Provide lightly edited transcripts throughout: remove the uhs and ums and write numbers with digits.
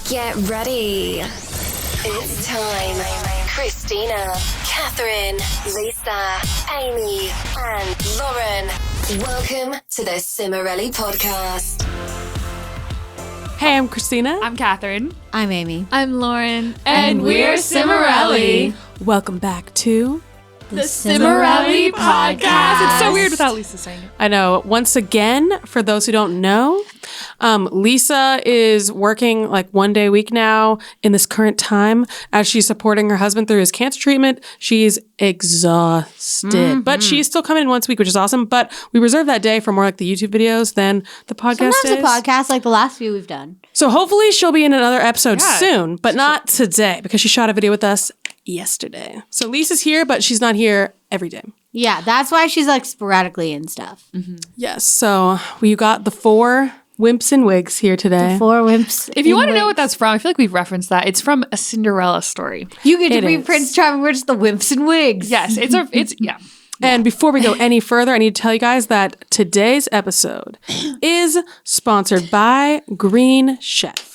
Get ready. It's time. Christina, Catherine, Lisa, Amy, and Lauren. Welcome to the Cimorelli podcast. Hey, I'm Christina. I'm Catherine. I'm Amy. I'm Lauren. And we're Cimorelli. Welcome back to the Cimorelli podcast. It's so weird without Lisa saying it. I know. Once again, for those who don't know, Lisa is working like 1 day a week now in this current time as she's supporting her husband through his cancer treatment. She's exhausted, but she's still coming in once a week, which is awesome. But we reserve that day for more like the YouTube videos than the podcast Sometimes days. a podcast like the last few we've done. So hopefully she'll be in another episode soon, but not today because she shot a video with us yesterday. So Lisa's here, but she's not here every day. Yeah, that's why she's like sporadically in stuff. Mm-hmm. Yes. So we got the 4 wimps and wigs here today. 4 wimps. If you want to know what that's from, I feel like we've referenced that. It's from a Cinderella story. You get to It be is. Prince Charming. We're just the wimps and wigs. Yes, yeah. And before we go any further, I need to tell you guys that today's episode is sponsored by Green Chef.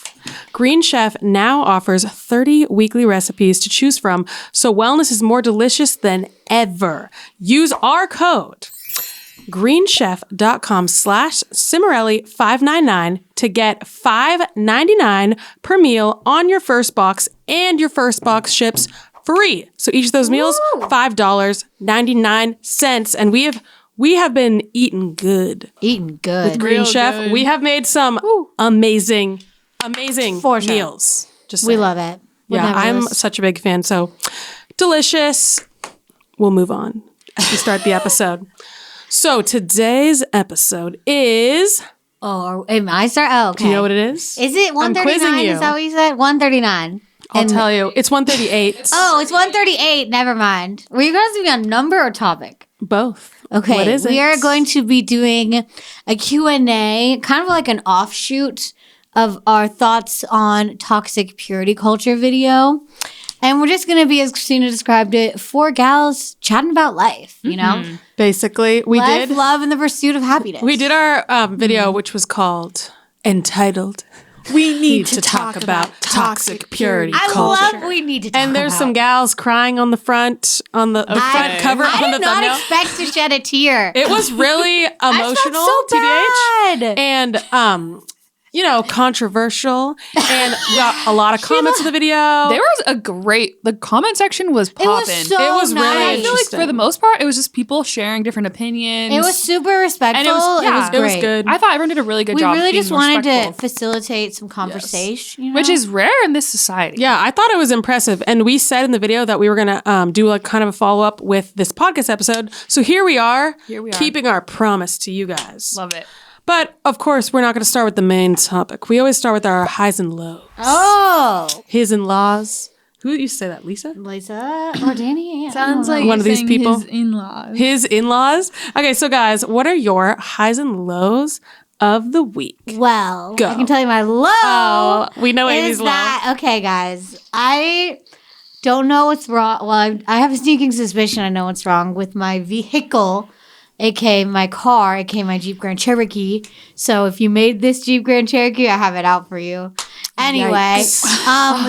Green Chef now offers 30 weekly recipes to choose from, so wellness is more delicious than ever. Use our code greenchef.com/Cimorelli599 to get $5.99 per meal on your first box, and your first box ships free. So each of those meals, $5.99. And we have been eating good. Eating good. With Green Real Chef. good. We have made some amazing For sure. meals. Just We saying. love it. Yeah, I'm such a big fan. So delicious. We'll move on as we start the episode. So today's episode is. Oh, am I start? Oh, okay. Do you know what it is? Is it I'm quizzing 139? you. Is that what you said? 139. I'll tell you. It's 138. Oh, it's 138. Never mind. Were you guys going to be on number or topic? Both. Okay, What is it? we are going to be doing a Q&A, kind of like an offshoot of our thoughts on toxic purity culture video. And we're just going to be, as Christina described it, 4 gals chatting about life, you know? Basically, we Life, did. love, and the pursuit of happiness. We did our video, which was called entitled. We need to talk about toxic purity I culture. love we need to talk And there's about. some gals crying on the front front cover I on did the not thumbnail. expect to shed a tear. It was really emotional, so TBH, bad. and controversial. And we got a lot of comments to the video. There was the comment section was popping. was so It was really nice. I feel like interesting. for the most part, it was just people sharing different opinions. It was super respectful. And it was- yeah, it was great. good. I thought everyone did a really good We job. really being just wanted to respectful, facilitate some conversation, you know? which is rare in this society. Yeah, I thought it was impressive. And we said in the video that we were going to do like kind of a follow-up with this podcast episode. So here we are, keeping our promise to you guys. Love it. But of course, we're not going to start with the main topic. We always start with our highs and lows. Oh. His and laws. Who used to say that? Lisa? Lisa or Danny? Sounds like One of these people. His in-laws. His in-laws? Okay, so guys, what are your highs and lows of the week? Well, Go. I can tell you my low. Oh, we know Amy's is low. that, okay, guys, I don't know what's wrong. Well, I have a sneaking suspicion I know what's wrong with my vehicle, aka my car, aka my Jeep Grand Cherokee. So if you made this Jeep Grand Cherokee, I have it out for you. Anyway,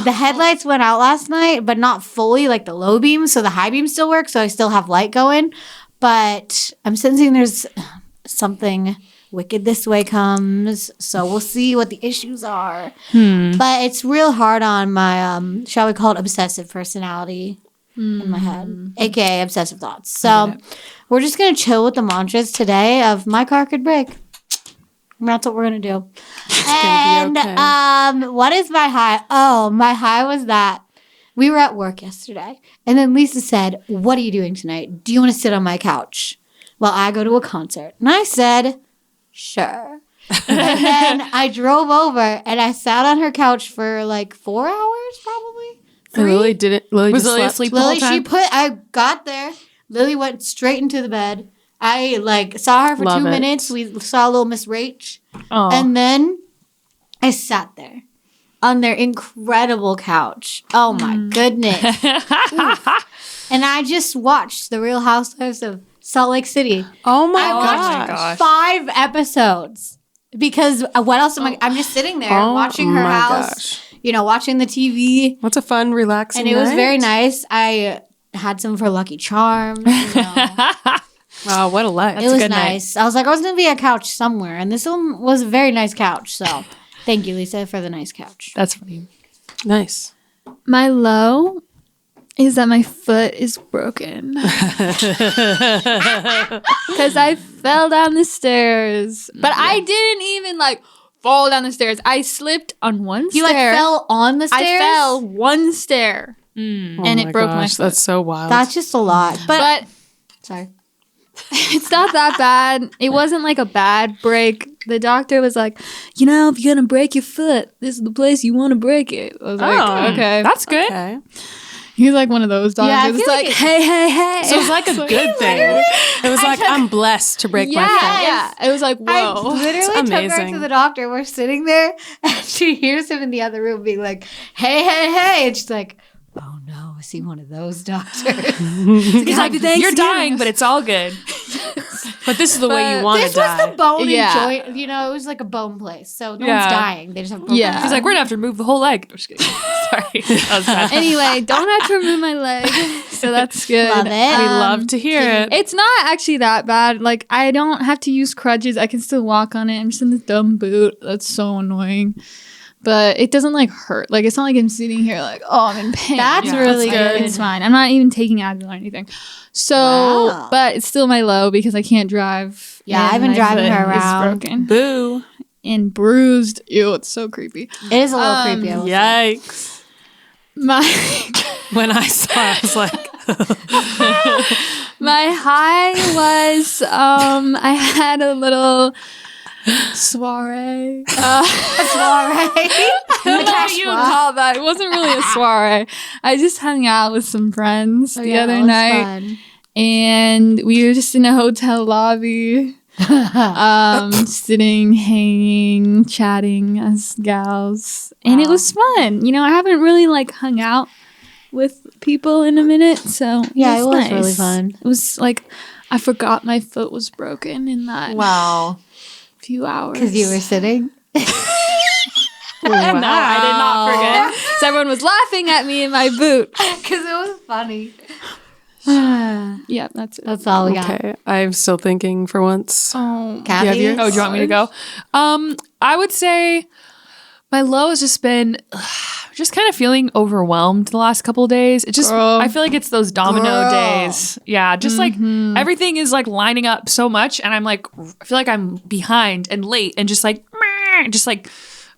the headlights went out last night, but not fully, like the low beam. So the high beam still works, so I still have light going. But I'm sensing there's something wicked this way comes. So we'll see what the issues are. But it's real hard on my, shall we call it obsessive personality in my head, aka obsessive thoughts. So we're just going to chill with the mantras today of my car could break. And that's what we're going to do. And okay. what is my high? Oh, my high was that we were at work yesterday. And then Lisa said, "What are you doing tonight? Do you want to sit on my couch while I go to a concert?" And I said, "Sure." And then I drove over and I sat on her couch for like 4 hours probably. And Lily didn't. Lily Was just Lily slept. asleep the whole Lily, time? I got there. Lily went straight into the bed. I like saw her for Love 2 it. minutes. We saw little Miss Rach. Oh. And then I sat there on their incredible couch. Oh my goodness. Oof. And I just watched The Real Housewives of Salt Lake City. Oh my I watched gosh. 5 episodes. Because what else am I'm just sitting there Oh watching her my house gosh. watching the TV. What's a fun, relaxing And it was night? very nice. I had some for Lucky Charms. Wow, what a life. It was nice. I was like, I was going to be a couch somewhere. And this one was a very nice couch. So thank you, Lisa, for the nice couch. That's funny. Nice. My low is that my foot is broken. Because I fell down the stairs. But I didn't even fall down the stairs. I slipped on one stair. You fell on the stairs? I fell one stair. And it broke my foot. That's so wild. That's just a lot. But sorry. It's not that bad. It wasn't a bad break. The doctor was like, if you're going to break your foot, this is the place you want to break it. I was like, okay. That's good. Okay. He's one of those doctors. Yeah, It's like, hey. So it was a good thing. It was I'm blessed to break my foot. Yeah. It was I whoa. literally took her amazing. to the doctor. We're sitting there, and she hears him in the other room being like, hey. And she's like, oh no, is he one of those doctors? He's like, you're dying, but it's all good. But this is the way you want to This die. was the bone Yeah. and joint. It was like a bone place. So no one's dying. They just have broken Yeah. bones. He's like, We're going to have to remove the whole leg. I'm just kidding. Sorry. That was bad. Anyway, don't have to remove my leg. So that's good. Love it. We love to hear it. It's not actually that bad. I don't have to use crutches. I can still walk on it. I'm just in this dumb boot. That's so annoying. But it doesn't hurt. It's not I'm sitting here I'm in pain. That's really good. It's fine. I'm not even taking Advil or anything. So, Wow. but it's still my low because I can't drive. Yeah, and I've been my driving foot her is around. broken Boo. and bruised. Ew, it's so creepy. It is a little creepy. I will say. Yikes. My When I saw it, I was like, my high was I had a little soiree. Soiree. I don't know what you would call that. It wasn't really a soiree. I just hung out with some friends the other night, Fun. and we were just in a hotel lobby, sitting, hanging, chatting as gals, and it was fun. I haven't really hung out with people in a minute, so Yeah, it was nice. really fun. It was I forgot my foot was broken in that Wow. few hours Because you were sitting. No, I did not forget. So everyone was laughing at me in my boot. Because it was funny. Yeah, that's it. That's all we got. okay, I'm still thinking for once. Oh, Kathy? have yours? do you want me to go? I would say my low has just been just kind of feeling overwhelmed the last couple of days. It just I feel like it's those domino days. Yeah, just everything is lining up so much, and I'm I feel like I'm behind and late, and just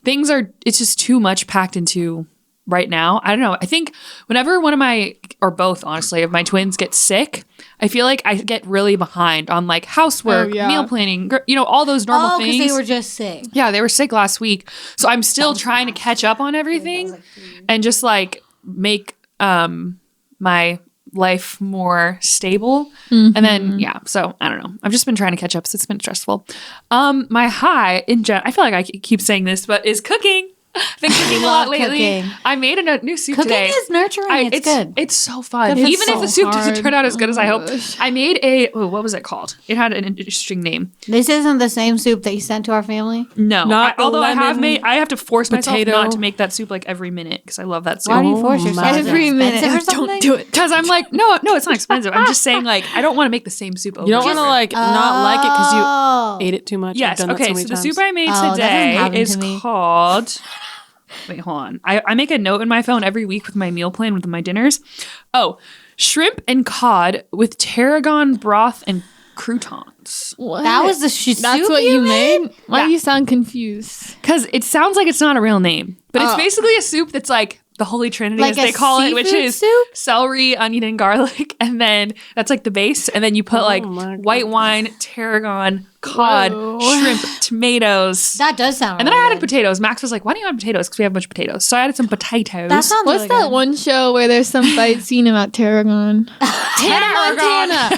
things are. It's just too much packed into right now. I don't know. I think whenever one of my, or both honestly, of my twins get sick, I feel like I get really behind on housework, meal planning, all those normal things. because they were just sick. Yeah, they were sick last week. So I'm still trying to catch up on everything and just make my life more stable. And then, so I don't know. I've just been trying to catch up. So it's been stressful. My high in general, I feel like I keep saying this, but is cooking. I've been cooking a lot lately. Cooking. I made a new soup Cooking today. is nurturing. It's good. It's so fun. Good for Even if the so soup doesn't hard. turn out as good as I hope. I made what was it called? It had an interesting name. This isn't the same soup that you sent to our family? No. Not the although I have lemon I have to force myself potato. not to make that soup every minute because I love that soup. Why do you force Oh, yourself? my Is it Every minute. expensive or something? Don't do it. Because I'm no, it's not expensive. I'm just saying I don't want to make the same soup over. You don't want to not like it because Oh. you ate it too much. Yes. You've done that Okay. so many So the times. soup I made Oh, that doesn't today happen is to me. called. Wait, hold on. I make a note in my phone every week with my meal plan with my dinners. Oh, shrimp and cod with tarragon broth and croutons. What? That was the soup That's what you made? Why Yeah. do you sound confused? Because it sounds like it's not a real name, but it's Oh. basically a soup that's the Holy Trinity, Like as a they call it, which seafood is soup? celery, onion, and garlic. And then that's the base. And then you put my white wine, tarragon, cod, shrimp, tomatoes. That does sound And then I really added potatoes. Max was like, why do you add potatoes? Because we have a bunch of potatoes. So I added some potatoes. That sounds What's really that good. one show where there's some fight scene about Tarragon? Montana.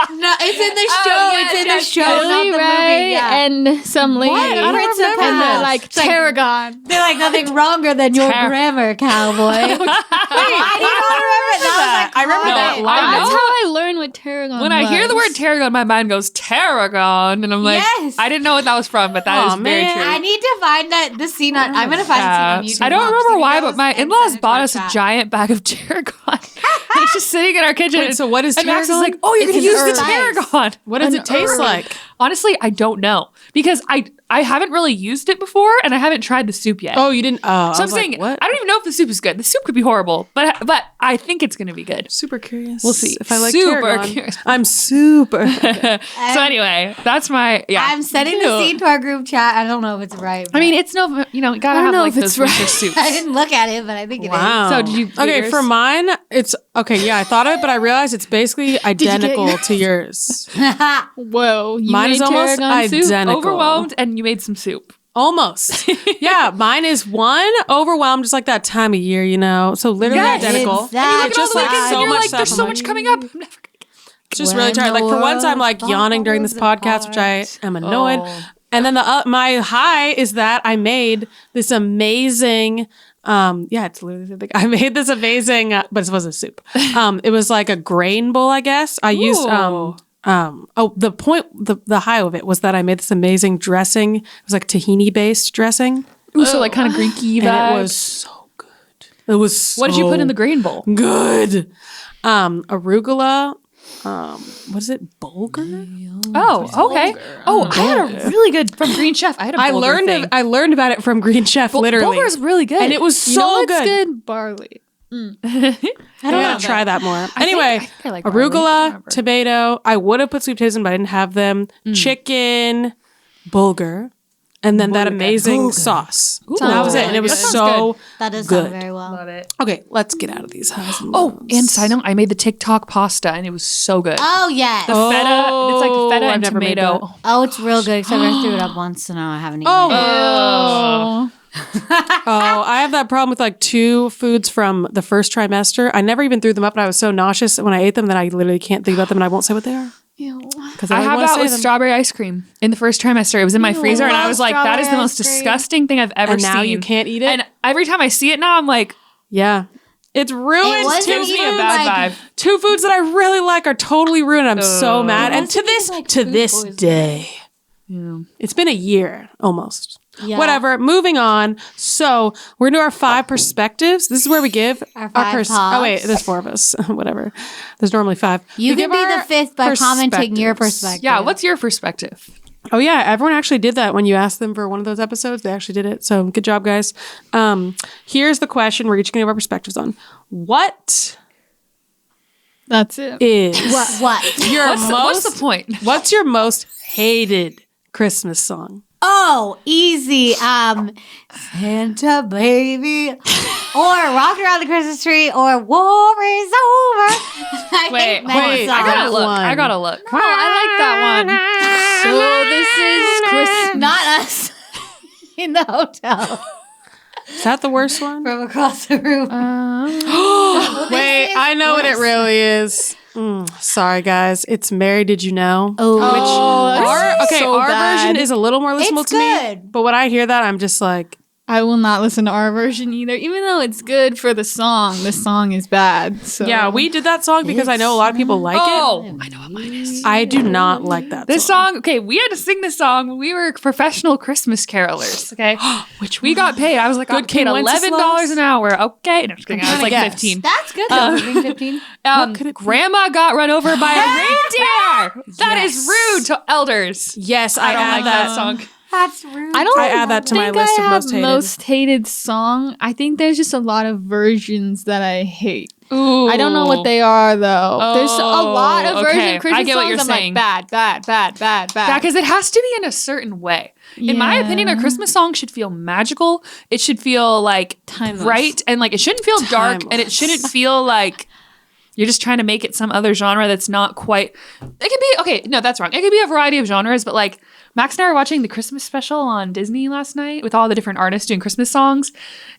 No, it's in the show. yes, it's in yes, the show, yes. not Billy the Ray movie. Yeah. and some lady. I don't remember And that. they're like, It's like- Tarragon. They're like nothing wrong than your grammar, cowboy. Wait, I do not remember. that. I remember that No, line. I That's know. how I learned what tarragon When I hear the word tarragon, my mind goes tarragon, and I'm like, Yes. I didn't know what that was from, but that is Aw, very man. true. I need to find the scene on. I'm gonna find a scene on YouTube. I don't now, remember just why, videos but my and in-laws send it to bought our us a chat. giant bag of tarragon. And it's just sitting in our kitchen. Wait, so what is and Max is tarragon? like, oh, you're It's going to an use the herb. tarragon. What does An it taste herb. like? Honestly, I don't know because I haven't really used it before and I haven't tried the soup yet. Oh, you didn't? Oh, so I'm saying what? I don't even know if the soup is good. The soup could be horrible, but I think it's going to be good. Super curious. We'll see. if I like Super tarragon. curious. I'm super. So anyway, that's my I'm sending the scene to our group chat. I don't know if it's right. I mean, it's no, you know, you gotta I don't have know like if those it's right. winter soups. I didn't look at it, but I think it is. Wow. So did you get Okay, yours? for mine, it's okay. Yeah, I thought of it, but I realized it's basically identical yours? to yours. Whoa, you Mine made is almost tarragon soup? identical. Overwhelmed, and you made some soup. Almost. Yeah, mine is one overwhelmed, just like that time of year, you know. So literally Yes, identical. exactly. And you look at Just all the like weekends, so and you're much like, stuff. there's I'm so like, much coming up. I'm never gonna get Just When really tired. Like for once, I'm like the yawning during this world podcast, which I am annoyed. Oh. And then my high is that I made this amazing. Yeah, it's literally the thing. I made this amazing, but it wasn't soup. It was like a grain bowl, I guess. I used Ooh. the high of it was that I made this amazing dressing. It was like tahini based dressing, Ooh, so like kind of Greeky vibes. and it was so good. It was so What did you put in the grain bowl? good? Arugula. What is it? Bulgur. Oh, okay. Oh, I had a really good from Green Chef. I had a I bulgur learned about it from Green Chef, literally. Bulgur's really good, and it was You know so what's good. good? Barley. I gotta try that more. Anyway, I think I like barley. I can't arugula, remember. tomato. I would have put sweet potatoes in, but I didn't have them. Chicken, bulgur, and then that amazing sauce. And that was it, and it was That sounds so That does good. sound very well. Love it. Okay, let's get out of these highs and Oh, lows. and side note, I made the TikTok pasta, and it was so good. Oh yes. The feta, it's like feta I've and never made tomato. that. Oh, it's real good. Except I threw it up once, so now I haven't eaten Oh. it. Oh. Oh, I have that problem with like 2 foods from the first trimester. I never even threw them up, but I was so nauseous when I ate them that I literally can't think about them, and I won't say what they are because I I, have want to that say with them. strawberry ice cream in the first trimester. It was in my freezer, and I love was like, "That is the strawberry most ice cream. disgusting thing I've ever And seen." now you can't eat it? And every time I see it now, I'm like, Yeah, it's ruined. It wasn't gives me a even bad like- vibe. 2 foods that I really like are totally ruined. I'm so mad. And to this day, it's been a year almost. Yeah. Whatever. Moving on. So we're gonna do our 5 perspectives. This is where we give Our 5 Oh wait, pops. there's 4 of us. Whatever. There's normally 5. You We can give be our the 5th by commenting your perspectives. perspective. "Yeah, what's your perspective?" Oh yeah, everyone actually did that when you asked them for one of those episodes. They actually did it. So good job, guys. Here's the question we're each gonna give our perspectives on. What That's it. is What? your What's the point? What's your most hated Christmas song? Oh, easy. Santa baby, or Rock Around the Christmas Tree, or War is Over. I Wait, hate many wait, songs. I gotta That look. one. I gotta look. Oh, I like that one. So this is Christmas. Not us in the hotel Is that the worst one? from across the room. Wait, I know what it really is. Sorry, guys. It's Mary, Did You Know? Oh, Our version is a little more listenable It's to me. good. But when I hear that, I'm just like, I will not listen to our version either, even though it's good for the song is bad. So yeah, we did that song because I know a lot of people like it. Oh, I know what mine is. I do not like that This song. song, okay, we had to sing this song when we were professional Christmas carolers, okay? Which we got paid. I was like, Good I paid King $11 Wenceslas? an hour. Okay. No, just kidding. I was trying to like guess. 15. that's good though. for being 15. could it be? Grandma got run over by a reindeer. That is rude to elders. Yes, I don't add like that song. That's rude. I don't I add that to my think list I of have most hated. song. I think there's just a lot of versions that I hate. Ooh. I don't know what they are though. There's a lot of okay. version Christmas I get what songs. you're I'm saying. like bad. Yeah, because it has to be in a certain way. In my opinion, a Christmas song should feel magical. It should feel like Timeless. bright, and like it shouldn't feel dark, and it shouldn't feel like you're just trying to make it some other genre that's not quite. It could be okay. No, that's wrong. It could be a variety of genres, but like Max and I were watching the Christmas special on Disney last night with all the different artists doing Christmas songs,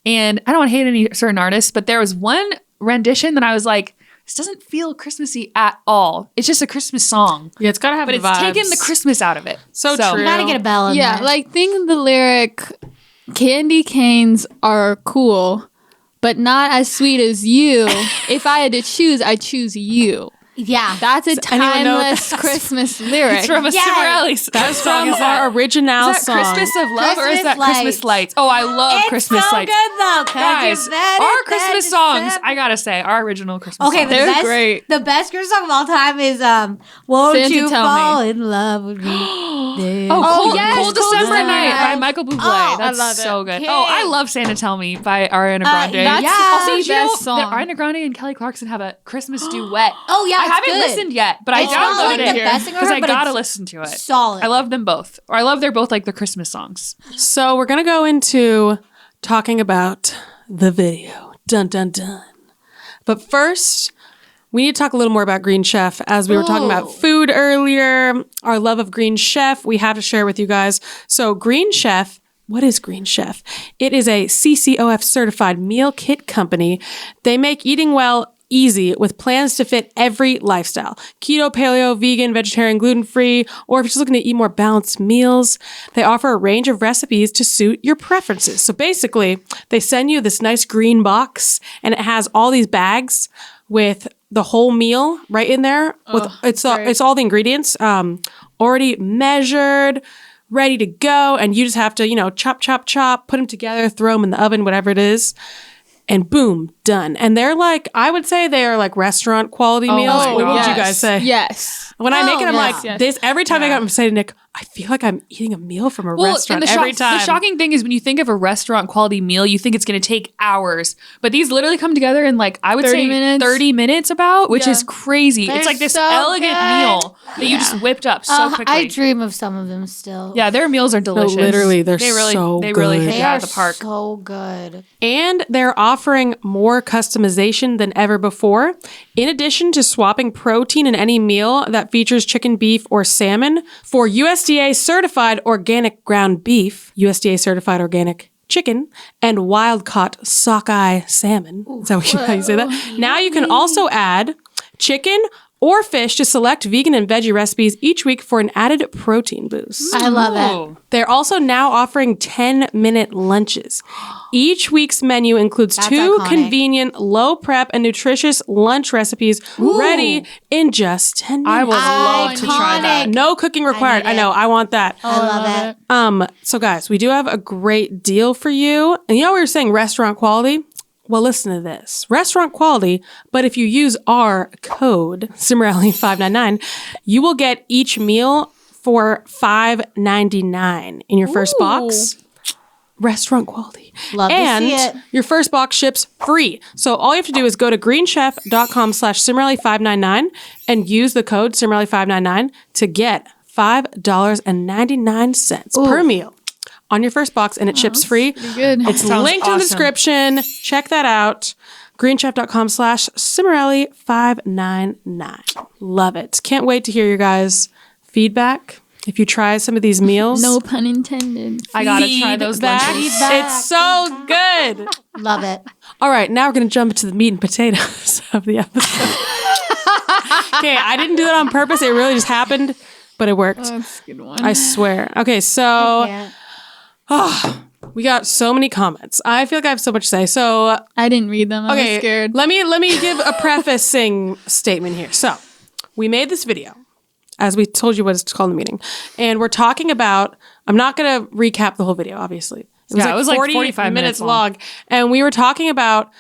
and I don't want to hate any certain artists, but there was one rendition that I was like, this doesn't feel Christmassy at all. It's just a Christmas song, Yeah, it's got to have but the it's vibes. taken the Christmas out of it. So true. You gotta get a bell in Yeah, there. like think of the lyric, candy canes are cool, but not as sweet as you. If I had to choose, I'd choose you. Yeah. That's a anyone know what timeless Christmas lyric. It's from a Cimorelli That's song. from our original Is that song. Christmas of Love or is Christmas that Christmas Lights? Oh, I love It's Christmas so Lights. good though. 'Cause Guys, you bet our it, Christmas that songs, December- I gotta say, our original Christmas Okay, songs. the They're best, great. the best Christmas song of all time is "Won't Santa You Tell Fall Me. in Love with Me?" Cold, yes, Cold Cold December December Night Night. by Michael Bublé. Oh, I That's love so it. good. Okay. Oh, I love Santa Tell Me by Ariana Grande. That's Yeah. Also, the did you know best song. that Ariana Grande and Kelly Clarkson have a Christmas duet. Oh yeah, I it's haven't good. listened yet, but I It's not like downloaded the it best thing I've because heard, I but gotta it's listen to it. solid. I love them both. Or I love they're both like the Christmas songs. So we're going to go into talking about the video. Dun, dun, dun. But first, we need to talk a little more about Green Chef. As we were talking about food earlier, our love of Green Chef, we have to share with you guys. So Green Chef, what is Green Chef? It is a CCOF certified meal kit company. They make eating well easy with plans to fit every lifestyle. Keto, paleo, vegan, vegetarian, gluten-free, or if you're just looking to eat more balanced meals, they offer a range of recipes to suit your preferences. So basically, they send you this nice green box and it has all these bags with the whole meal right in there. With it's all the ingredients already measured, ready to go, and you just have to, chop, chop, chop, put them together, throw them in the oven, whatever it is. And boom, done. And they're like, I would say they are like restaurant quality meals. my What would gosh. you guys say? Yes. When I make it, I'm yeah. like, this, every time I I'm saying to Nick, I feel like I'm eating a meal from a restaurant and every time. the shocking thing is when you think of a restaurant quality meal, you think it's going to take hours, but these literally come together in like I would 30 say minutes. 30 minutes about, which Yeah. is crazy. They're it's like this so elegant good. meal that you just whipped up so quickly. I dream of some of them still. Yeah, their meals are delicious. literally, they're they really, so they really good. hit They it out are of the park. so good. And they're offering more customization than ever before. In addition to swapping protein in any meal that features chicken, beef, or salmon, for USDA certified organic ground beef, USDA certified organic chicken, and wild-caught sockeye salmon. Is that how you say that? Now you can also add chicken or fish to select vegan and veggie recipes each week for an added protein boost. I love it. Ooh. They're also now offering 10-minute lunches. Each week's menu includes That's 2 iconic. convenient, low prep, and nutritious lunch recipes ready in just 10 minutes. I would love to try that. Iconic. No cooking required. need I know. it. I want that. I love it. So guys, we do have a great deal for you. And we were saying restaurant quality. Well, listen to this. Restaurant quality, but if you use our code, Cimorelli599, you will get each meal for $5.99 in your first box. Restaurant quality. Love to and see it. your first box ships free. So all you have to do is go to greenchef.com/Cimorelli599 and use the code Cimorelli599 to get $5.99 per meal on your first box, and it ships free. Good. It's Sounds linked in the awesome. description. Check that out. greenchef.com/Cimorelli599. Love it. Can't wait to hear your guys' feedback. If you try some of these meals, No pun intended. I gotta try those feedback. lunches. It's so good. Love it. All right, now we're going to jump into the meat and potatoes of the episode. Okay, I didn't do that on purpose. It really just happened, but it worked. That's a good one. I swear. Okay, so Yeah. we got so many comments. I feel like I have so much to say. So, I didn't read them. I was okay, scared. let me give a prefacing statement here. So, we made this video, as we told you what it's called in the meeting, and we're talking about. I'm not going to recap the whole video, obviously. It was like 45 minutes long, and we were talking about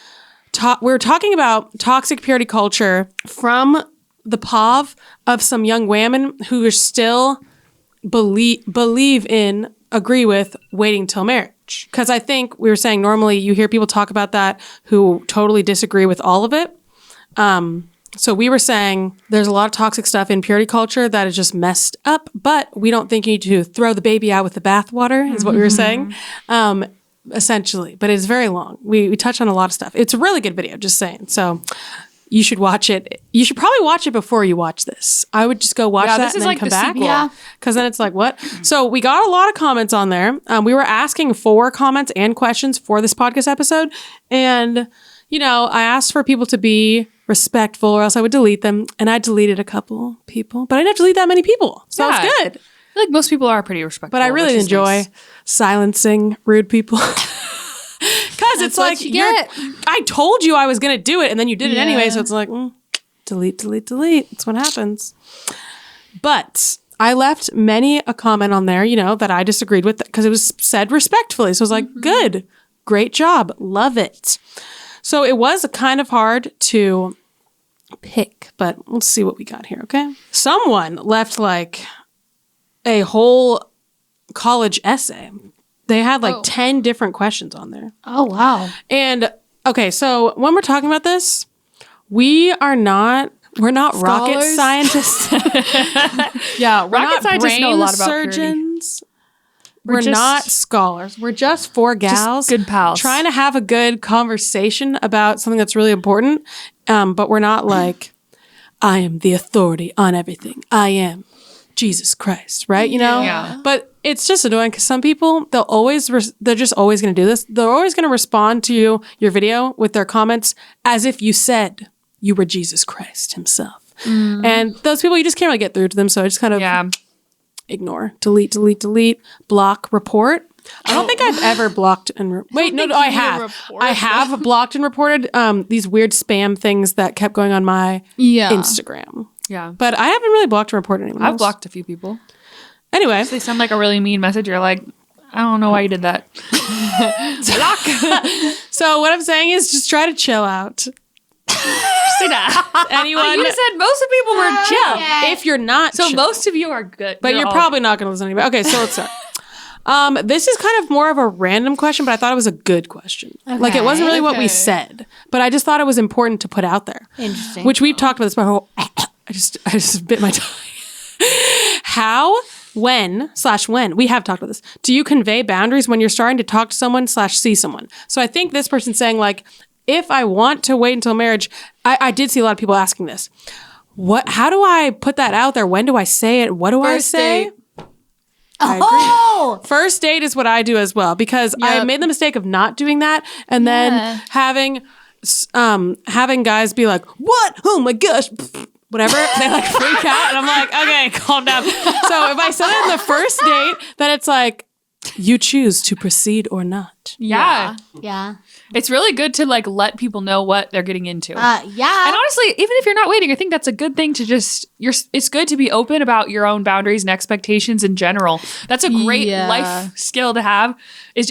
toxic purity culture from the POV of some young women who are still agree with waiting till marriage. Because I think we were saying normally you hear people talk about that who totally disagree with all of it. So we were saying there's a lot of toxic stuff in purity culture that is just messed up, but we don't think you need to throw the baby out with the bathwater, is what we were saying. Essentially, but it's very long. We touch on a lot of stuff. It's a really good video, just saying. So you should watch it. You should probably watch it before you watch this. I would just go watch that this and is then like come the back. sequel. Yeah. Because then it's like, what? So we got a lot of comments on there. We were asking for comments and questions for this podcast episode. And, I asked for people to be respectful or else I would delete them. And I deleted a couple people, but I didn't have to delete that many people. So Yeah. it's good. I feel like most people are pretty respectful. But I really which is enjoy nice. silencing rude people. Because it's like, I told you I was going to do it, and then you did it anyway. So it's like, delete. That's what happens. But I left many a comment on there, that I disagreed with because it was said respectfully. So I was like, good, great job, love it. So it was kind of hard to pick, but let's see what we got here, okay? Someone left like a whole college essay. They had like 10 different questions on there. Oh, wow. And okay, so when we're talking about this, we're not rocket scientists. Yeah, we're Rocket not scientists brain know a lot about surgeons. We're just- not scholars. We're just four gals, good pals. trying to have a good conversation about something that's really important. But we're not like, I am the authority on everything. I am Jesus Christ, right? Yeah. But it's just annoying because some people, they're just always going to do this. They're always going to respond to your video with their comments as if you said you were Jesus Christ himself. And those people, you just can't really get through to them. So I just kind of ignore, delete, block, report. I don't think I've ever blocked and I have. I have blocked and reported these weird spam things that kept going on my Instagram. Yeah. But I haven't really blocked and reported anyone else. I've blocked a few people. Anyway. They send like a really mean message. You're like, I don't know why you did that. So what I'm saying is just try to chill out. Anyone? You said most of people were chill. Okay. If you're not So chill, most of you are good. but you're all- probably not going to listen anyway. Okay, so let's start. This is kind of more of a random question, but I thought it was a good question. Like it wasn't really what we said, but I just thought it was important to put out there. Interesting. Which we've talked about this before. I just bit my tongue. How, when we have talked about this, do you convey boundaries when you're starting to talk to someone / see someone? So I think this person's saying like, if I want to wait until marriage, I did see a lot of people asking this. How do I put that out there? When do I say it? What do I say? date. I agree. Oh, First date is what I do as well because I made the mistake of not doing that and then having guys be like, "What? Oh my gosh." Whatever, they like freak out and I'm like, okay, calm down. So if I said it in the first date, then it's like, you choose to proceed or not. Yeah. yeah. It's really good to like let people know what they're getting into. Yeah. And honestly, even if you're not waiting, I think that's a good thing to it's good to be open about your own boundaries and expectations in general. That's a great life skill to have.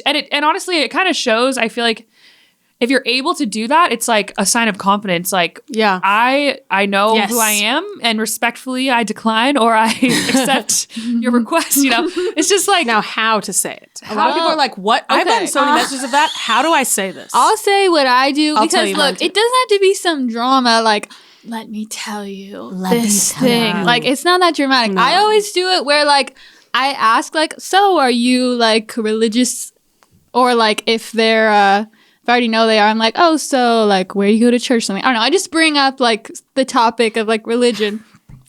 And honestly, it kind of shows, I feel like, if you're able to do that, it's like a sign of confidence. Like, I know who I am, and respectfully I decline or I accept your request. It's just like Now, how to say it? A lot of people are like, what? I've gotten so many messages of that. How do I say this? I'll say what I do tell because you mine look, too. it doesn't have to be some drama like, let me tell you this tell you. thing. Like, it's not that dramatic. No. I always do it where like I ask like, so are you like religious, or like if they're if I already know they are, I'm like, oh, so like where do you go to church? Something I don't know. I just bring up like the topic of like religion.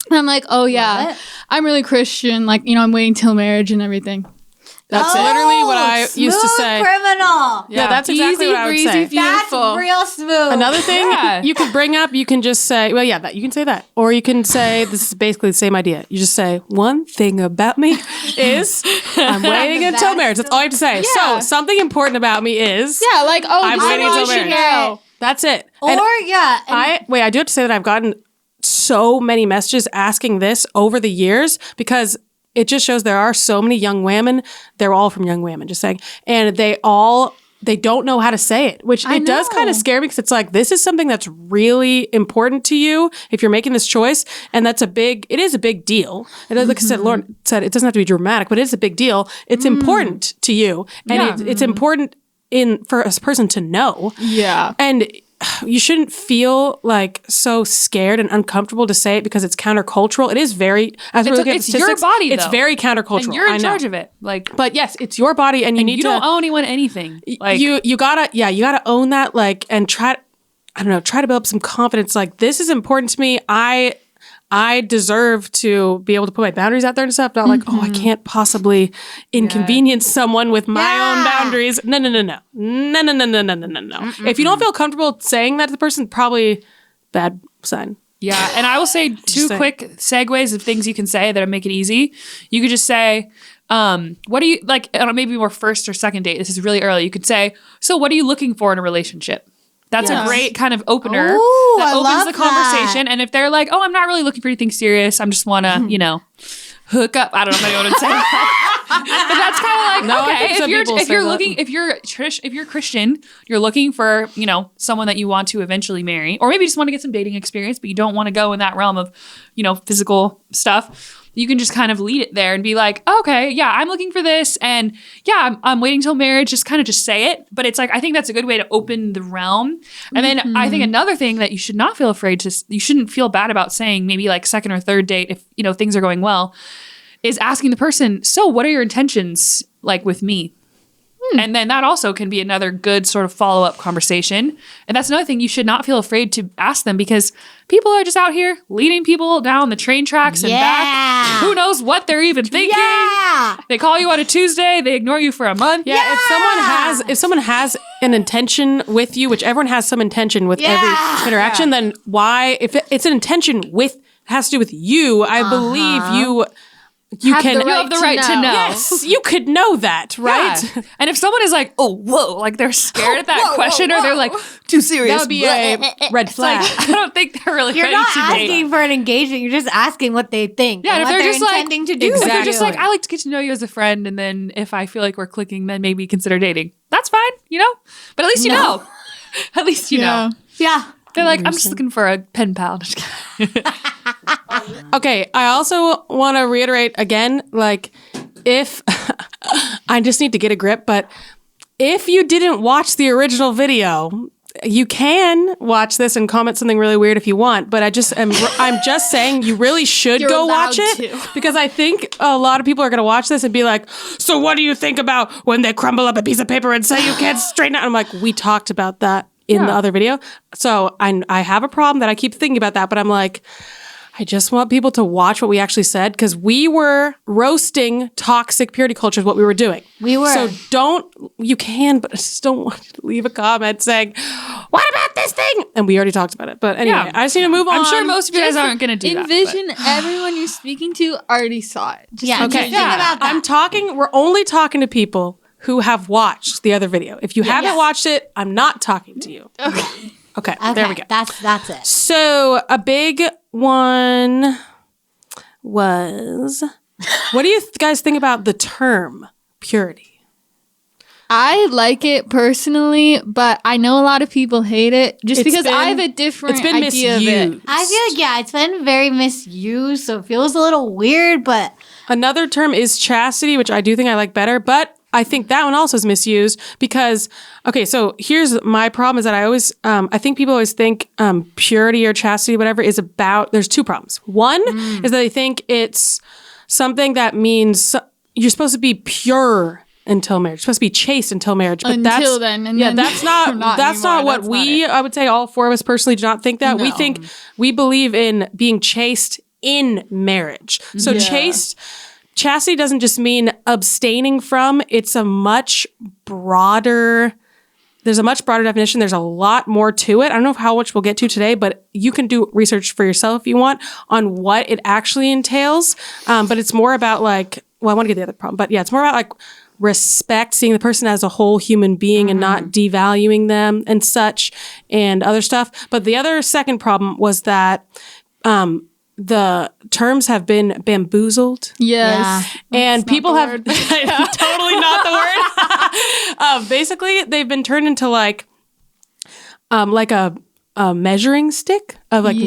And I'm like, oh yeah, What? I'm really Christian. Like, I'm waiting till marriage and everything. That's literally what I used to smooth say. Criminal. Yeah, that's exactly Easy what I would breezy, say. beautiful. That's real smooth. Another thing you could bring up, you can just say, that you can say that. Or you can say, this is basically the same idea. You just say, one thing about me is I'm waiting until marriage. That's all you have to say. Yeah. So something important about me is Yeah, like, oh, I'm this is waiting what until you should marriage. know. That's it. Or And and I do have to say that I've gotten so many messages asking this over the years because it just shows there are so many young women. They're all from young women, just saying. And they don't know how to say it, which it does kind of scare me because it's like, this is something that's really important to you if you're making this choice. And it is a big deal. And like I said, Lauren said, it doesn't have to be dramatic, but it is a big deal. It's important to you. And it's important for a person to know. Yeah. And you shouldn't feel like so scared and uncomfortable to say it because it's countercultural. It is very, as we're looking at it's your statistics, body, it's though. very countercultural. And you're in I know. charge of it. Like, But yes, it's your body and you need you to. don't owe anyone anything. Like, you gotta own that, like, and try to build up some confidence. Like, this is important to me. I deserve to be able to put my boundaries out there and stuff. Not like, oh, I can't possibly inconvenience someone with my own boundaries. No. If you don't feel comfortable saying that to the person, probably bad sign. yeah. And I will say two say. quick segues of things you can say that'll make it easy. You could just say, what do you like on maybe more first or second date? This is really early. You could say, so what are you looking for in a relationship? That's a great kind of opener Ooh, that I opens love the conversation. And if they're like, oh, I'm not really looking for anything serious. I'm just want to, hook up. I don't know if I would say that. But that's kind of like, No, I okay, think some people if say you're that. looking, if you're Christian, you're looking for, someone that you want to eventually marry, or maybe just want to get some dating experience, but you don't want to go in that realm of, physical stuff. You can just kind of lead it there and be like, okay, yeah, I'm looking for this. And yeah, I'm waiting till marriage. Just say it. But it's like, I think that's a good way to open the realm. And then I think another thing that you should not feel afraid to, you shouldn't feel bad about saying maybe like second or third date if, things are going well, is asking the person, so what are your intentions like with me? And then that also can be another good sort of follow-up conversation. And that's another thing you should not feel afraid to ask them, because people are just out here leading people down the train tracks and back. Who knows what they're even thinking? Yeah. They call you on a Tuesday, they ignore you for a month. Yeah, if someone has an intention with you, which everyone has some intention with every interaction, then why, if it's an intention has to do with you, I believe you have the right to know. Yes, you could know that, right? Yeah. And if someone is like, oh, whoa, like they're scared at that question, or they're like, too serious, That would be a red flag. I don't think they're really You're ready not to date. asking for an engagement. You're just asking what they think. Yeah, and and if what they're they're just like intending to do. if they're just Exactly. like, I like to get to know you as a friend, and then if I feel like we're clicking, then maybe consider dating. That's fine, But at least you know. At least you know. Yeah. They're like, I'm just looking for a pen pal. Just kidding. Okay, I also want to reiterate again, like, if I just need to get a grip, but if you didn't watch the original video, you can watch this and comment something really weird if you want, but I'm just saying you really should You're go allowed watch it, because I think a lot of people are going to watch this and be like, so what do you think about when they crumble up a piece of paper and say you can't straighten it? I'm like, we talked about that in the other video. So I have a problem that I keep thinking about that, but I'm like, I just want people to watch what we actually said, because we were roasting toxic purity culture is what we were doing. We were. So you can, but I just don't want you to leave a comment saying, what about this thing? And we already talked about it. But anyway, I just need to move on. I'm sure most of you guys aren't going to do that. Envision everyone you're speaking to already saw it. Yeah. Just think about that. We're only talking to people who have watched the other video. If you haven't watched it, I'm not talking to you. Okay, there we go. That's it. So a big one was, what do you guys think about the term purity? I like it personally, but I know a lot of people hate it just because I have a different idea of it. I feel like, it's been very misused, so it feels a little weird, but Another term is chastity, which I do think I like better, but I think that one also is misused because, okay, so here's my problem is that I think people always think purity or chastity, whatever, is about, there's two problems. One is that they think it's something that means you're supposed to be pure until marriage. You're supposed to be chaste until marriage. But Until then, and then that's not that's anymore. not what That's not we, it. I would say all four of us personally do not think that. We No. think, we believe in being chaste in marriage. So chastity doesn't just mean abstaining from, it's a much broader, there's a much broader definition. There's a lot more to it. I don't know how much we'll get to today, but you can do research for yourself if you want on what it actually entails. But it's more about like, well, I want to get the other problem, but yeah, it's more about like respect, seeing the person as a whole human being and not devaluing them and such and other stuff. But the other second problem was that the terms have been bamboozled. Yes. And people have totally not the word. Basically, they've been turned into like a measuring stick of like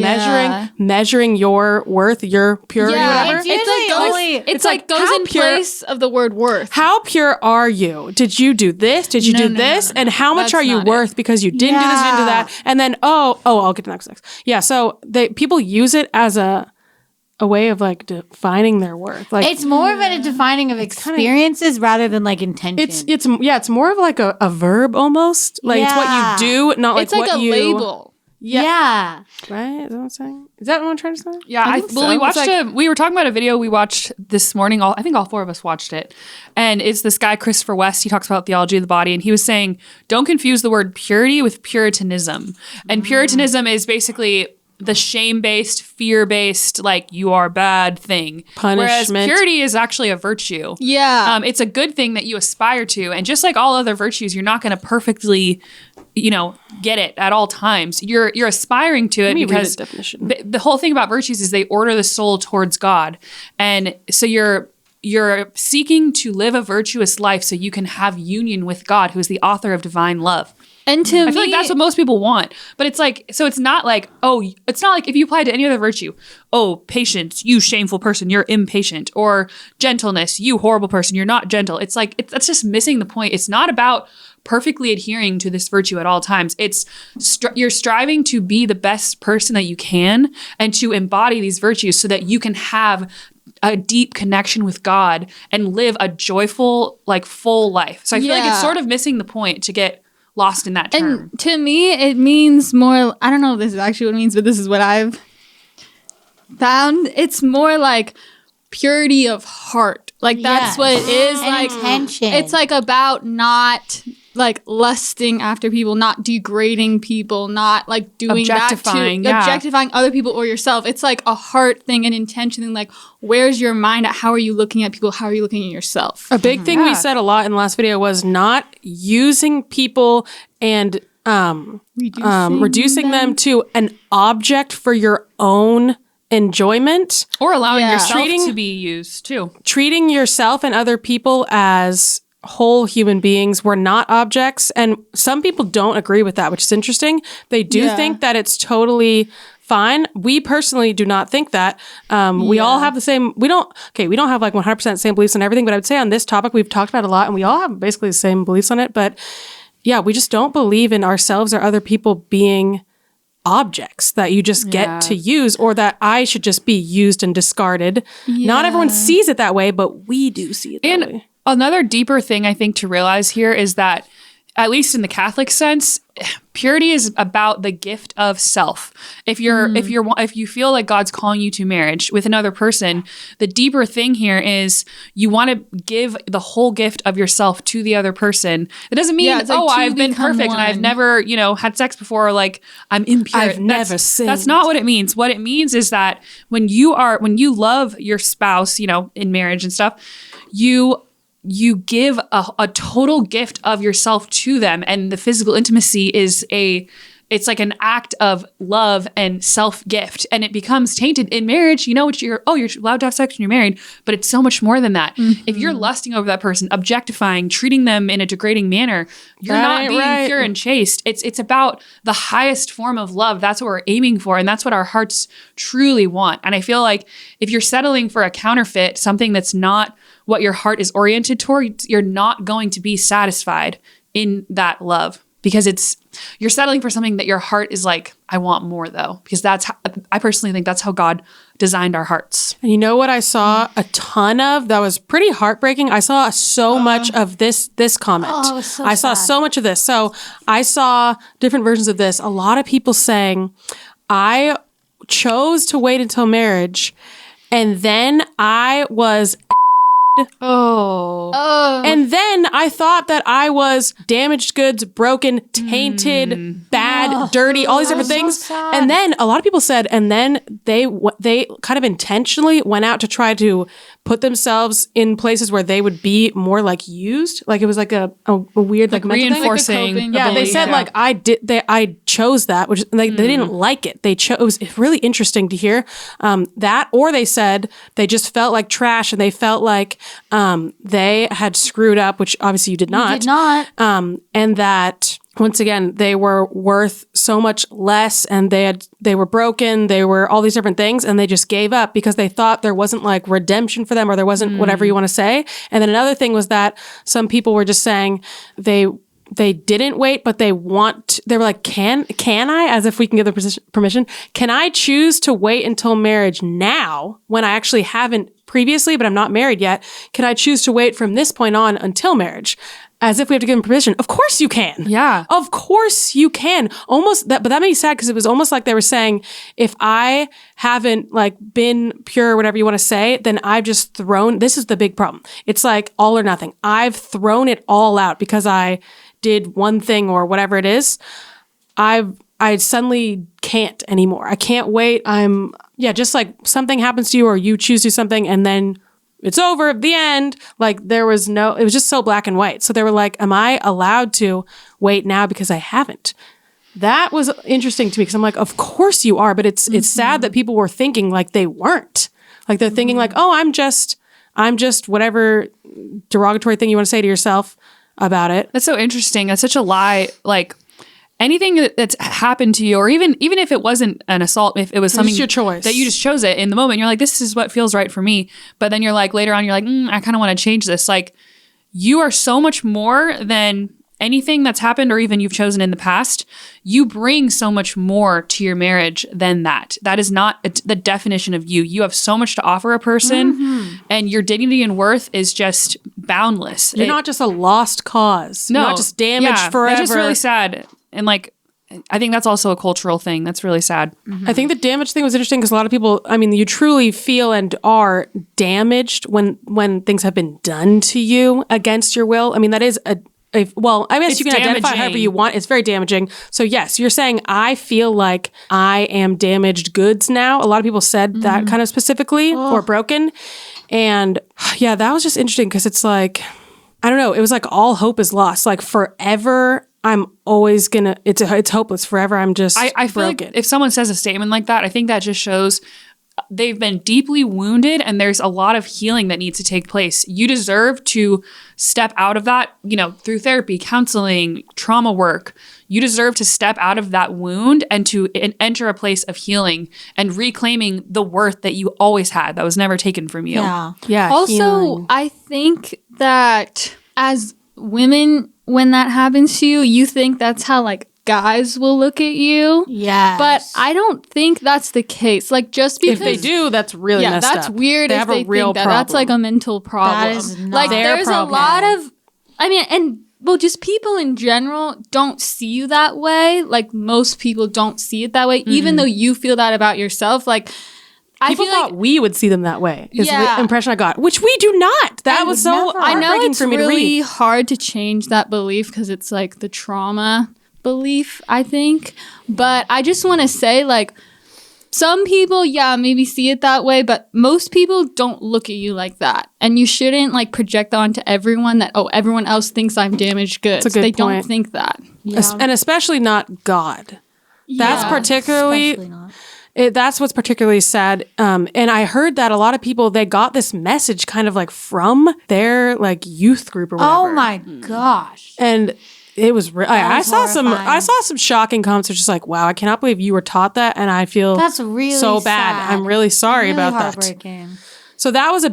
measuring your worth, your purity, whatever. It's It's goes how in pure- place of the word worth. How pure are you? Did you do this? Did you do this? And how much That's are you not it. worth because you didn't do this, you didn't do that? And then, I'll get to the next. Yeah, so people use it as a way of like defining their worth. Like it's more of a defining of experiences rather than like intention. it's more of like a verb almost. Like it's what you do, not like It's like what a you label. Yeah. Right? Is that what I'm saying? Is that what I'm trying to say? Yeah, we watched It's we were talking about a video we watched this morning. I think all four of us watched it. And it's this guy, Christopher West. He talks about theology of the body. And he was saying, don't confuse the word purity with Puritanism. And Puritanism is basically the shame-based, fear-based, like you are bad thing. Punishment. Whereas purity is actually a virtue. Yeah. It's a good thing that you aspire to. And just like all other virtues, you're not going to perfectly, get it at all times. You're aspiring to it Let me read because the definition. the whole thing about virtues is they order the soul towards God. And so you're seeking to live a virtuous life so you can have union with God, who is the author of divine love. And to I me, feel like that's what most people want. But it's like, so it's not like if you apply it to any other virtue, patience, you shameful person, you're impatient, or gentleness, you horrible person, you're not gentle. It's like, that's just missing the point. It's not about perfectly adhering to this virtue at all times. It's you're striving to be the best person that you can and to embody these virtues so that you can have a deep connection with God and live a joyful, like full life. So I feel like it's sort of missing the point to get lost in that term. and to me, it means more. I don't know if this is actually what it means, but this is what I've found. It's more like purity of heart. Like that's what it is. And Like intention. it's like about not like lusting after people, not degrading people, not like doing Objectifying, that to yeah. objectifying other people or yourself. It's like a heart thing, an intention thing. Like, where's your mind at? How are you looking at people? How are you looking at yourself? A big thing we said a lot in the last video was not using people and reducing them to an object for your own enjoyment. Or allowing Yeah. yourself Treating- to be used too. Treating yourself and other people as whole human beings. We're not objects. And some people don't agree with that, which is interesting. They do think that it's totally fine. We personally do not think that. We all have the same, we don't have like 100% same beliefs on everything, but I would say on this topic, we've talked about it a lot and we all have basically the same beliefs on it. But yeah, we just don't believe in ourselves or other people being objects that you just get to use, or that I should just be used and discarded. Not everyone sees it that way, but we do see it that And way. another deeper thing I think to realize here is that, at least in the Catholic sense, purity is about the gift of self. If you feel like God's calling you to marriage with another person, the deeper thing here is you want to give the whole gift of yourself to the other person. It doesn't mean, it's like two I've been become perfect and I've one. never, had sex before, or like I'm impure. I've never sinned. That's not what it means. What it means is that when you love your spouse, in marriage and stuff, you give a total gift of yourself to them, and the physical intimacy is it's like an act of love and self-gift, and it becomes tainted in marriage. You're allowed to have sex when you're married, but it's so much more than that. If you're lusting over that person, objectifying, treating them in a degrading manner, you're That not ain't being right. pure and chaste. It's about the highest form of love. That's what we're aiming for, and that's what our hearts truly want. And I feel like if you're settling for a counterfeit, something that's not what your heart is oriented toward, you're not going to be satisfied in that love, because you're settling for something that your heart is like, I want more though, because I personally think that's how God designed our hearts. And you know what I saw a ton of that was pretty heartbreaking? I saw so much of this comment. Oh, it was so I saw sad. so much of this. So I saw different versions of this. A lot of people saying, I chose to wait until marriage, and then I was and then I thought that I was damaged goods, broken, tainted, bad, dirty, all these different things. sad. And then a lot of people said, and then they kind of intentionally went out to try to put themselves in places where they would be more like used. Like it was like a weird like mental thing. Reinforcing. coping- Yeah, they belief, said like I chose that, which they didn't like it. They chose. It was really interesting to hear that, or they said they just felt like trash and they felt like they had screwed up, which obviously you did not. Did not. And that once again they were worth so much less, and they were broken. They were all these different things, and they just gave up because they thought there wasn't like redemption for them, or there wasn't whatever you want to say. And then another thing was that some people were just saying they didn't wait, but they were like, can I, as if we can give the permission, can I choose to wait until marriage now when I actually haven't previously, but I'm not married yet? Can I choose to wait from this point on until marriage? As if we have to give them permission. Of course you can. Yeah. Of course you can. Almost that, but that made me sad because it was almost like they were saying, if I haven't like been pure, whatever you want to say, then I've just thrown, this is the big problem. It's like all or nothing. I've thrown it all out because I did one thing or whatever it is. I I suddenly can't anymore. I can't wait. Just like something happens to you or you choose to do something and then it's over, the end. Like it was just so black and white. So they were like, am I allowed to wait now because I haven't? That was interesting to me because I'm like, of course you are. But it's sad that people were thinking like they weren't. Like they're thinking like, oh, I'm just whatever derogatory thing you want to say to yourself about it. That's so interesting. That's such a lie. Like anything that's happened to you, or even if it wasn't an assault, if it was something your choice that you just chose it in the moment, you're like, this is what feels right for me. But then you're like, later on, you're like, I kind of want to change this. Like you are so much more than anything that's happened or even you've chosen in the past. You bring so much more to your marriage than that. That is not the definition of you. You have so much to offer a person and your dignity and worth is just boundless. You're not just a lost cause. No, You're not just damaged forever. That's just really sad. And like, I think that's also a cultural thing. That's really sad. I think the damage thing was interesting because a lot of people, I mean, you truly feel and are damaged when things have been done to you against your will. I mean, that is I guess It's you can identify damaging. however you want. It's very damaging. So yes, you're saying I feel like I am damaged goods now. A lot of people said that kind of specifically or broken. And yeah, that was just interesting because it's like, I don't know. It was like all hope is lost. Like forever, I'm always gonna. It's hopeless forever. I'm just. I feel broken. like if someone says a statement like that, I think that just shows they've been deeply wounded and there's a lot of healing that needs to take place. You deserve to step out of that, through therapy, counseling, trauma work. You deserve to step out of that wound and to enter a place of healing and reclaiming the worth that you always had that was never taken from you. Yeah. Also, healing. I think that as women, when that happens to you, you think that's how like guys will look at you. Yes. But I don't think that's the case. Like just because if they do, that's really messed that's up. weird. They if have they a real think that. problem. That's like a mental problem. That is not like their there's problem. a lot of, just people in general don't see you that way. Like most people don't see it that way, even though you feel that about yourself. Like People I feel thought like we would see them that way. Is Yeah. the impression I got, which we do not. That was so never. I know heartbreaking it's for me to really read. hard to change that belief because it's like the trauma belief, I think. But I just want to say, like, some people, maybe see it that way, but most people don't look at you like that. And you shouldn't like project onto everyone that, everyone else thinks I'm damaged goods. That's a good They point. don't think that. And especially not God. That's Yeah. particularly. Especially not. That's what's particularly sad. And I heard that a lot of people, they got this message kind of like from their like youth group or whatever. Oh my gosh. And it was, I was saw some horrifying. shocking comments. It's just like, wow, I cannot believe you were taught that. And I feel That's really so bad. sad. I'm really sorry Really about that. heartbreaking. So that was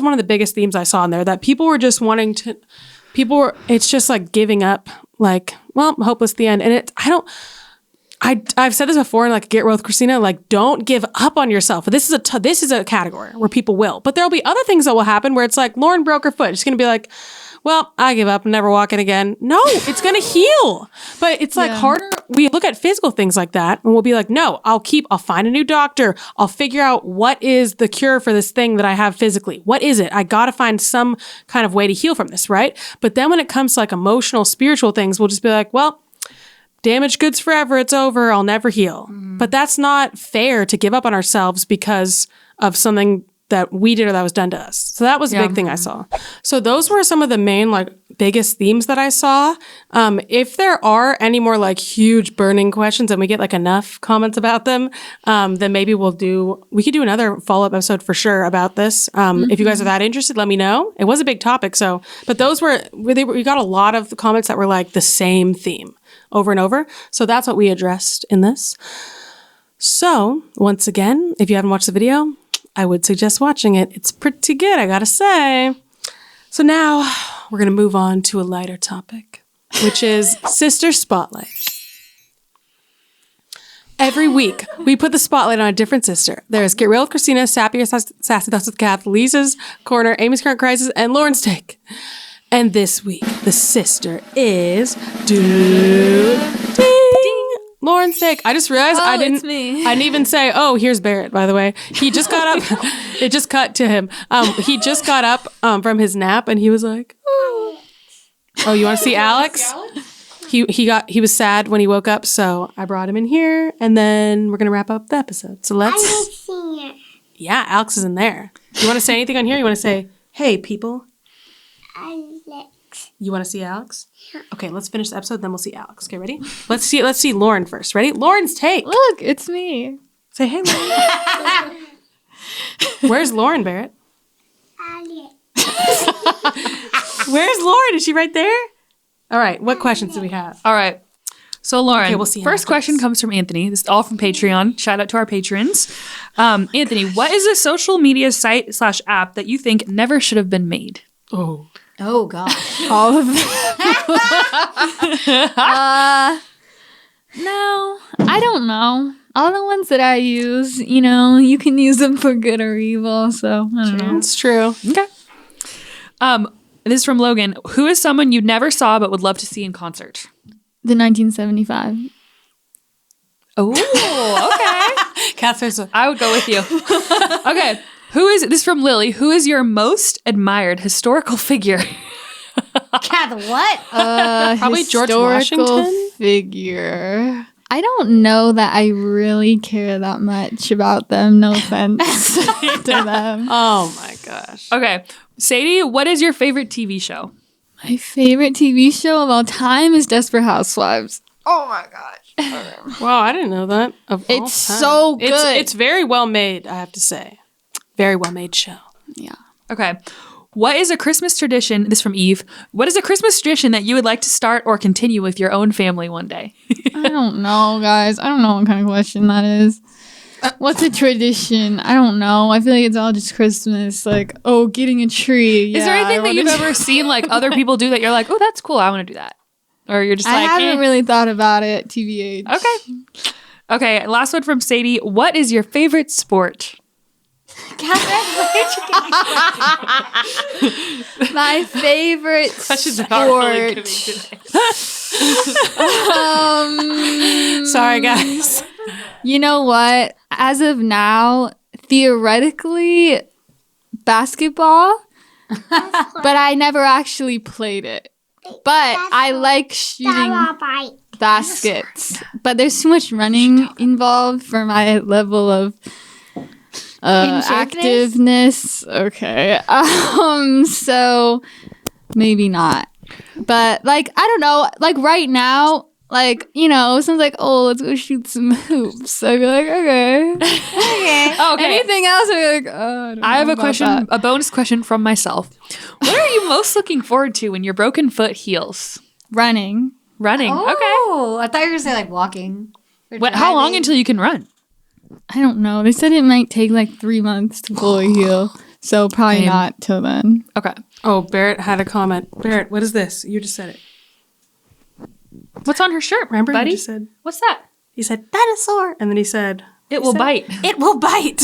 one of the biggest themes I saw in there, that people were just it's just like giving up, like, well, hopeless the end. And I've said this before in like Get Real with Christina, like don't give up on yourself. This is a category where people will, but there'll be other things that will happen where it's like Lauren broke her foot. She's going to be like, well, I give up, I'm never walking again. No, it's going to heal. But it's like harder. We look at physical things like that and we'll be like, no, I'll find a new doctor. I'll figure out what is the cure for this thing that I have physically. What is it? I got to find some kind of way to heal from this, right? But then when it comes to like emotional, spiritual things, we'll just be like, well, damaged goods forever. It's over. I'll never heal. But that's not fair to give up on ourselves because of something that we did or that was done to us. So that was a big thing I saw. So those were some of the main like biggest themes that I saw. If there are any more like huge burning questions and we get like enough comments about them, then maybe we could do another follow-up episode for sure about this. If you guys are that interested, let me know. It was a big topic. But those we got a lot of comments that were like the same theme over and over. So that's what we addressed in this. So once again, if you haven't watched the video, I would suggest watching it. It's pretty good, I gotta say. So now we're gonna move on to a lighter topic, which is Sister Spotlight. Every week, we put the spotlight on a different sister. There's Get Real with Christina, Sappy or Sassy Thoughts with Kath, Lisa's Corner, Amy's Current Crisis, and Lauren's Take. And this week, the sister is Ding. Lauren's Take. I just realized I it's me. didn't even say, oh, here's Barrett, by the way. He just got up. It just cut to him. He just got up from his nap and he was like, oh, you want to see Alex? He was sad when he woke up, so I brought him in here, and then we're gonna wrap up the episode. So let's. Yeah, Alex is in there. You want to say anything on here? You want to say, "Hey, people"? Alex. You want to see Alex? Yeah. Okay, let's finish the episode, then we'll see Alex. Okay, ready? Let's see Lauren first. Ready? Lauren's take. Look, it's me. Say, "Hey, Lauren." Where's Lauren, Barrett? Alex. Where's Lauren? Is she right there? All right. What questions do we have? All right. So, Lauren, Okay, we'll see first question comes from Anthony. This is all from Patreon. Shout out to our patrons. Anthony, what is a social media site / app that you think never should have been made? Oh. Oh gosh. All of them. No, I don't know. All the ones that I use, you can use them for good or evil. So I don't know. It's true. Okay. This is from Logan. Who is someone you never saw but would love to see in concert? The 1975. Oh, okay. Catherine's I would go with you. Okay. This is from Lily. Who is your most admired historical figure? Kath, what? Probably George Historical Washington? figure. I don't know that I really care that much about them. No offense to them. Oh my gosh. Okay. Sadie, what is your favorite TV show? My favorite TV show of all time is Desperate Housewives. Oh my gosh. Wow, I didn't know that. It's so good. It's very well made, I have to say. Very well made show. Yeah. Okay. What is a Christmas tradition? This is from Eve. What is a Christmas tradition that you would like to start or continue with your own family one day? I don't know, guys. I don't know what kind of question that is. What's a tradition? I don't know. I feel like it's all just Christmas. Like, getting a tree. Is there anything that you've ever seen like other people do that you're like, oh, that's cool, I want to do that? Or you're just I like, haven't really thought about it, TBH. Okay. Okay, last one from Sadie. What is your favorite sport? My favorite sport. Sorry, guys. You know what? As of now, theoretically, basketball, but I never actually played it. But I like shooting baskets. But there's too much running involved for my level of activeness. Okay. So maybe not. But like, I don't know. Like right now, like, someone's like, oh, let's go shoot some hoops. I'd be like, okay. Okay. Anything else? I'd be like, oh, I have a question, a bonus question from myself. What are you most looking forward to when your broken foot heals? Running. Running. Okay. Oh, I thought you were going to say like walking. How long until you can run? I don't know. They said it might take like 3 months to fully heal. So probably not till then. Okay. Oh, Barrett had a comment. Barrett, what is this? You just said it. What's on her shirt, Remember, buddy? you just said, What's that? he said, dinosaur. And then he said, It will bite. it will bite.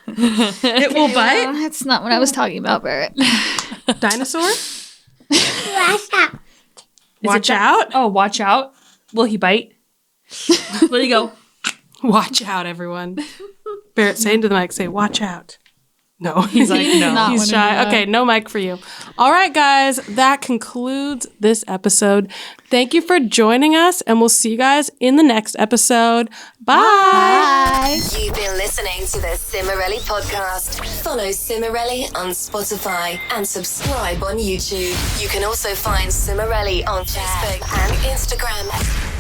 It will bite? That's not what I was talking about, Barrett. Dinosaur? Is Watch it out. Oh, watch out. Will he bite? There you go. Watch out, everyone. Barrett, say into the mic, say, watch out. No, he's like, no. not He's wanna shy. do that. Okay, no mic for you. All right, guys, that concludes this episode. Thank you for joining us, and we'll see you guys in the next episode. Bye. You've been listening to the Cimorelli podcast. Follow Cimorelli on Spotify and subscribe on YouTube. You can also find Cimorelli on Facebook and Instagram.